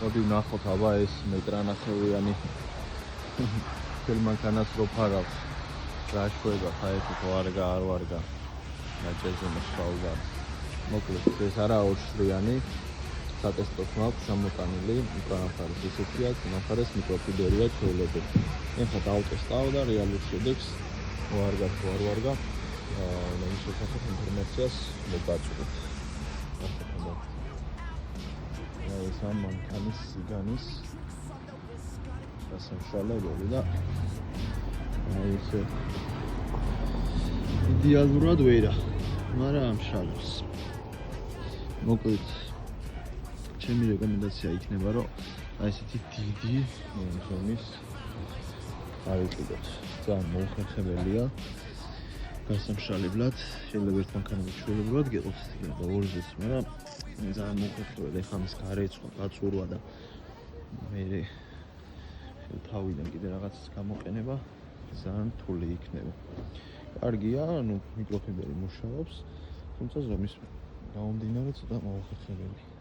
მოდი ვნახოთ აბა ეს მეტრანახევრიანი ხელმანქანას რო ფარავს. რა შვება ხაეთი თუ არგა არ ვარგა. ნაჭერზე მოსხავდა. მოკლედ ეს არა ორშრიანი. სატესტოს მაქვს შემოტანილი, უკანათ არის ესეთია, ნახარეს მიკროფიბერია ჩვეულებრივ. ეხლა დავტესტავ და რეალურ შედეგს ვარგა თუ არ ვარგა. მის შესახებ ინფორმაციას მოგაწვდით. ეს ამ მანქანის სიგანის სასამშალებელი და ესე იდეალურად ვერა, მაგრამ ამშალებს. მოკლედ ჩემი რეკომენდაცია იქნება, რომ ესეთი დიდი ზომის ავიყიდოთ. ძალიან მოუხერხებელია. გასამშალებლად შეიძლება ერთ მანქანაზე ჩვეულებრივად გეყოთ და ორზეც, მაგრამ ძალიან მოუხერხებელია. ეხლა მის გარეცხვა, გაწურვა და მე თავიდან კიდე რაღაცის გამოყენება ძალიან რთული იქნება. კარგია, მიკროფიბერი მუშაობს, თუმცა ზომის გამომდინარე ცოტა მოუხერხებელი.